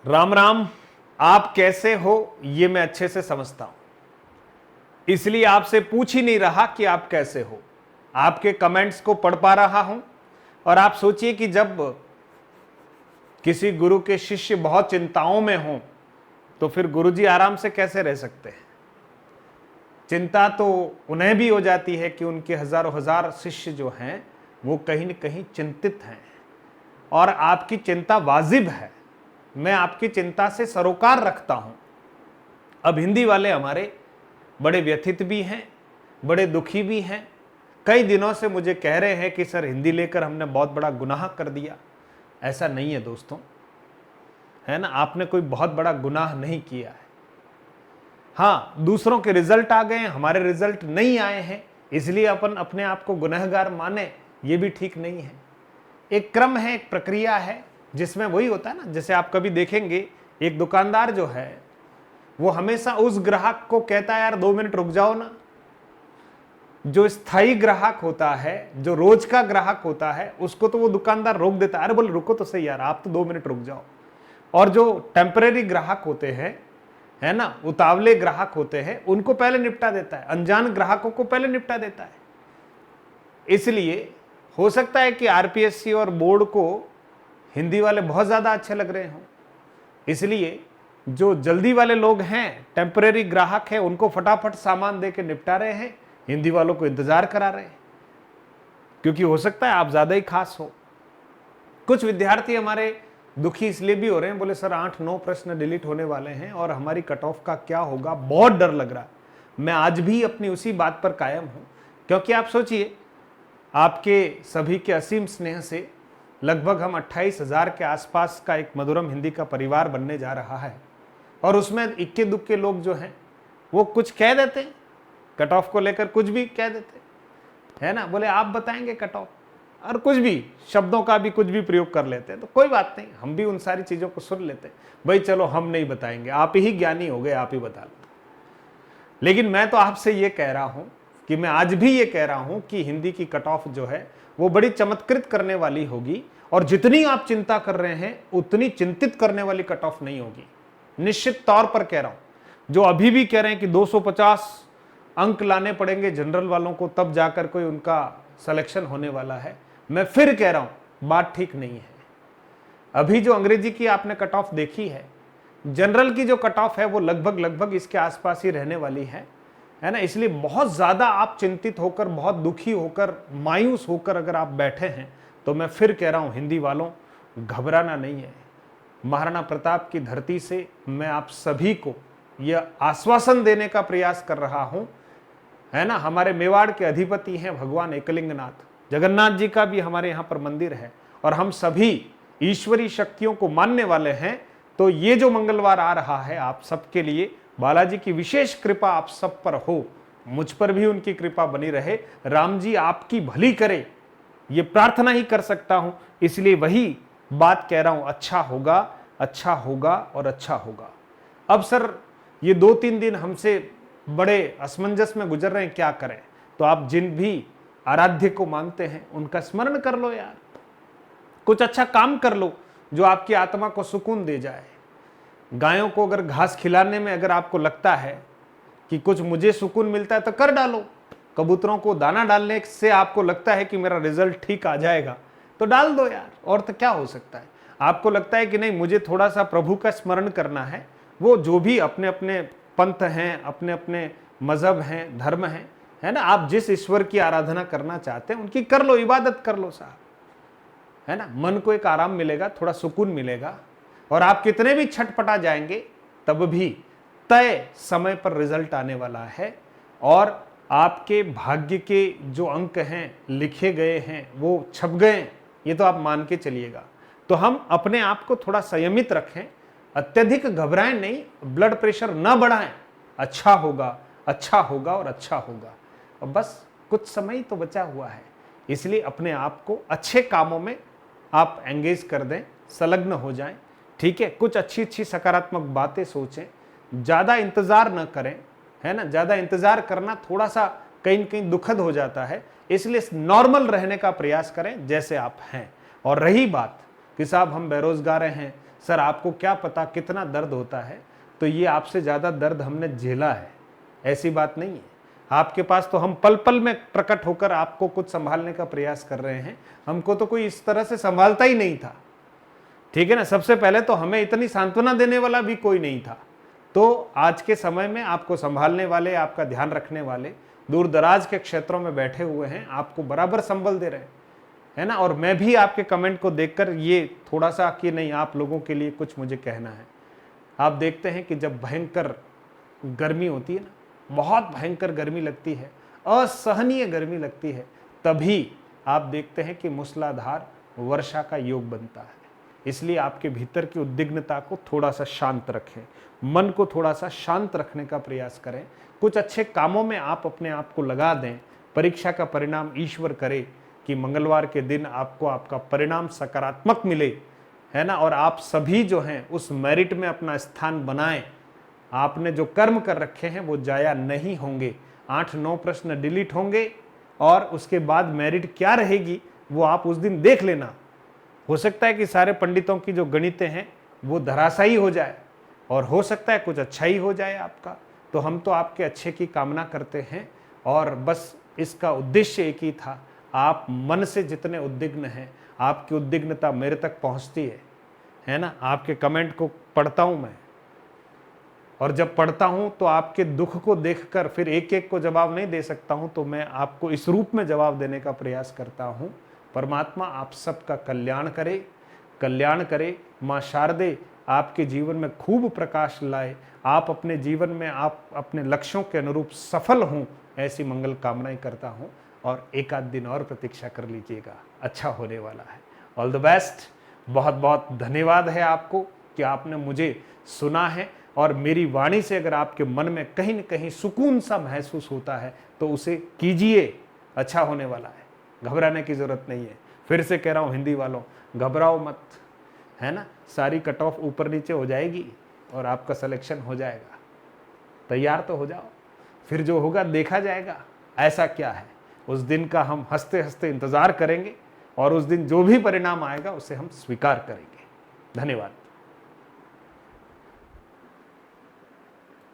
राम राम। आप कैसे हो ये मैं अच्छे से समझता हूं, इसलिए आपसे पूछ ही नहीं रहा कि आप कैसे हो। आपके कमेंट्स को पढ़ पा रहा हूं। और आप सोचिए कि जब किसी गुरु के शिष्य बहुत चिंताओं में हों तो फिर गुरुजी आराम से कैसे रह सकते हैं। चिंता तो उन्हें भी हो जाती है कि उनके हजारों हजार शिष्य जो हैं वो कहीं न कहीं चिंतित हैं, और आपकी चिंता वाजिब है। मैं आपकी चिंता से सरोकार रखता हूं। अब हिंदी वाले हमारे बड़े व्यथित भी हैं, बड़े दुखी भी हैं। कई दिनों से मुझे कह रहे हैं कि सर हिंदी लेकर हमने बहुत बड़ा गुनाह कर दिया। ऐसा नहीं है दोस्तों, है ना। आपने कोई बहुत बड़ा गुनाह नहीं किया है। हाँ, दूसरों के रिजल्ट आ गए हैं, हमारे रिजल्ट नहीं आए हैं, इसलिए अपन अपने आप को गुनहगार माने, ये भी ठीक नहीं है। एक क्रम है, एक प्रक्रिया है, जिसमें वही होता है ना। जैसे आप कभी देखेंगे एक दुकानदार जो है वो हमेशा उस ग्राहक को कहता है यार 2 मिनट रुक जाओ ना। जो स्थायी ग्राहक होता है, जो रोज का ग्राहक होता है, उसको तो वो दुकानदार रोक देता है, अरे बोले रुको तो सही यार, आप तो 2 मिनट रुक जाओ। और जो टेम्परेरी ग्राहक होते हैं, है ना, उतावले ग्राहक होते हैं, उनको पहले निपटा देता है, अनजान ग्राहकों को पहले निपटा देता है। इसलिए हो सकता है कि आरपीएससी और बोर्ड को हिंदी वाले बहुत ज्यादा अच्छे लग रहे हों, इसलिए जो जल्दी वाले लोग हैं, टेम्परेरी ग्राहक हैं, उनको फटाफट सामान दे के निपटा रहे हैं, हिंदी वालों को इंतजार करा रहे हैं, क्योंकि हो सकता है आप ज्यादा ही खास हो। कुछ विद्यार्थी हमारे दुखी इसलिए भी हो रहे हैं, बोले सर 8-9 प्रश्न डिलीट होने वाले हैं और हमारी कट ऑफ का क्या होगा, बहुत डर लग रहा है। मैं आज भी अपनी उसी बात पर कायम हूं, क्योंकि आप सोचिए आपके सभी के असीम स्नेह से लगभग हम 28,000 के आसपास का एक मधुरम हिंदी का परिवार बनने जा रहा है। और उसमें इक्के दुक्के लोग जो हैं वो कुछ कह देते हैं, कट ऑफ को लेकर कुछ भी कह देते है ना, बोले आप बताएंगे कट ऑफ, और कुछ भी शब्दों का भी कुछ भी प्रयोग कर लेते हैं। तो कोई बात नहीं, हम भी उन सारी चीजों को सुन लेते हैं। भाई चलो हम नहीं बताएंगे, आप ही ज्ञानी हो गए, आप ही बता लो। लेकिन मैं तो आपसे ये कह रहा हूं कि मैं आज भी ये कह रहा हूं कि हिंदी की कट ऑफ जो है वो बड़ी चमत्कृत करने वाली होगी, और जितनी आप चिंता कर रहे हैं उतनी चिंतित करने वाली कट ऑफ नहीं होगी। निश्चित तौर पर कह रहा हूं। जो अभी भी कह रहे हैं कि 250 अंक लाने पड़ेंगे जनरल वालों को तब जाकर कोई उनका सिलेक्शन होने वाला है, मैं फिर कह रहा हूं बात ठीक नहीं है। अभी जो अंग्रेजी की आपने कट ऑफ देखी है, जनरल की जो कट ऑफ है वो लगभग इसके आसपास ही रहने वाली है ना। इसलिए बहुत ज्यादा आप चिंतित होकर, बहुत दुखी होकर, मायूस होकर अगर आप बैठे हैं तो मैं फिर कह रहा हूं हिंदी वालों, घबराना नहीं है। महाराणा प्रताप की धरती से मैं आप सभी को यह आश्वासन देने का प्रयास कर रहा हूं, है ना। हमारे मेवाड़ के अधिपति हैं भगवान एकलिंगनाथ, जगन्नाथ जी का भी हमारे यहाँ पर मंदिर है, और हम सभी ईश्वरीय शक्तियों को मानने वाले हैं। तो ये जो मंगलवार आ रहा है आप सबके लिए बालाजी की विशेष कृपा आप सब पर हो, मुझ पर भी उनकी कृपा बनी रहे, राम जी आपकी भली करे, ये प्रार्थना ही कर सकता हूं। इसलिए वही बात कह रहा हूं, अच्छा होगा, अच्छा होगा और अच्छा होगा। अब सर ये 2-3 दिन हमसे बड़े असमंजस में गुजर रहे हैं, क्या करें। तो आप जिन भी आराध्य को मानते हैं उनका स्मरण कर लो यार, कुछ अच्छा काम कर लो जो आपकी आत्मा को सुकून दे जाए। गायों को अगर घास खिलाने में अगर आपको लगता है कि कुछ मुझे सुकून मिलता है तो कर डालो। कबूतरों को दाना डालने से आपको लगता है कि मेरा रिजल्ट ठीक आ जाएगा तो डाल दो यार, और तो क्या हो सकता है। आपको लगता है कि नहीं मुझे थोड़ा सा प्रभु का स्मरण करना है, वो जो भी अपने अपने पंथ हैं, अपने अपने मजहब हैं, धर्म हैं, है ना, आप जिस ईश्वर की आराधना करना चाहते हैं उनकी कर लो, इबादत कर लो साहब, है ना। मन को एक आराम मिलेगा, थोड़ा सुकून मिलेगा, और आप कितने भी छटपटा जाएंगे तब भी तय समय पर रिजल्ट आने वाला है। और आपके भाग्य के जो अंक हैं लिखे गए हैं वो छप गए हैं, ये तो आप मान के चलिएगा। तो हम अपने आप को थोड़ा संयमित रखें, अत्यधिक घबराएं नहीं, ब्लड प्रेशर न बढ़ाएं। अच्छा होगा, अच्छा होगा और अच्छा होगा। और बस कुछ समय तो बचा हुआ है, इसलिए अपने आप को अच्छे कामों में आप एंगेज कर दें, संलग्न हो जाएं, ठीक है। कुछ अच्छी अच्छी सकारात्मक बातें सोचें, ज़्यादा इंतज़ार न करें, है ना। ज़्यादा इंतज़ार करना थोड़ा सा कहीं न कहीं दुखद हो जाता है, इसलिए नॉर्मल रहने का प्रयास करें जैसे आप हैं। और रही बात कि साहब हम बेरोजगार हैं, सर आपको क्या पता कितना दर्द होता है, तो ये आपसे ज़्यादा दर्द हमने झेला है, ऐसी बात नहीं है। आपके पास तो हम पल पल में प्रकट होकर आपको कुछ संभालने का प्रयास कर रहे हैं, हमको तो कोई इस तरह से संभालता ही नहीं था, ठीक है ना। सबसे पहले तो हमें इतनी सांत्वना देने वाला भी कोई नहीं था। तो आज के समय में आपको संभालने वाले, आपका ध्यान रखने वाले दूर दराज के क्षेत्रों में बैठे हुए हैं, आपको बराबर संबल दे रहे हैं, है ना। और मैं भी आपके कमेंट को देखकर ये थोड़ा सा कि नहीं, आप लोगों के लिए कुछ मुझे कहना है। आप देखते हैं कि जब भयंकर गर्मी होती है ना, बहुत भयंकर गर्मी लगती है, असहनीय गर्मी लगती है, तभी आप देखते हैं कि मूसलाधार वर्षा का योग बनता है। इसलिए आपके भीतर की उद्विग्नता को थोड़ा सा शांत रखें, मन को थोड़ा सा शांत रखने का प्रयास करें, कुछ अच्छे कामों में आप अपने आप को लगा दें। परीक्षा का परिणाम ईश्वर करे कि मंगलवार के दिन आपको आपका परिणाम सकारात्मक मिले, है ना। और आप सभी जो हैं उस मेरिट में अपना स्थान बनाएं। आपने जो कर्म कर रखे हैं वो जाया नहीं होंगे। 8-9 प्रश्न डिलीट होंगे और उसके बाद मेरिट क्या रहेगी वो आप उस दिन देख लेना। हो सकता है कि सारे पंडितों की जो गणितें हैं वो धराशायी हो जाए, और हो सकता है कुछ अच्छा ही हो जाए आपका। तो हम तो आपके अच्छे की कामना करते हैं, और बस इसका उद्देश्य एक ही था, आप मन से जितने उद्विग्न हैं, आपकी उद्विग्नता मेरे तक पहुंचती है ना। आपके कमेंट को पढ़ता हूं मैं, और जब पढ़ता हूं तो आपके दुख को देखकर फिर एक एक को जवाब नहीं दे सकता हूं, तो मैं आपको इस रूप में जवाब देने का प्रयास करता हूं। परमात्मा आप सबका कल्याण करे, कल्याण करे। माँ शारदे आपके जीवन में खूब प्रकाश लाए, आप अपने जीवन में आप अपने लक्ष्यों के अनुरूप सफल हों, ऐसी मंगल कामनाएं करता हूं। और एक आध दिन और प्रतीक्षा कर लीजिएगा, अच्छा होने वाला है। All the best. बहुत बहुत धन्यवाद है आपको कि आपने मुझे सुना है, और मेरी वाणी से अगर आपके मन में कहीं न कहीं सुकून सा महसूस होता है तो उसे कीजिए, अच्छा होने वाला है, घबराने की जरूरत नहीं है। फिर से कह रहा हूँ हिंदी वालों, घबराओ मत, है ना। सारी कट ऑफ ऊपर नीचे हो जाएगी और आपका सिलेक्शन हो जाएगा। तैयार तो हो जाओ, फिर जो होगा देखा जाएगा। ऐसा क्या है, उस दिन का हम हंसते हंसते इंतजार करेंगे, और उस दिन जो भी परिणाम आएगा उसे हम स्वीकार करेंगे। धन्यवाद।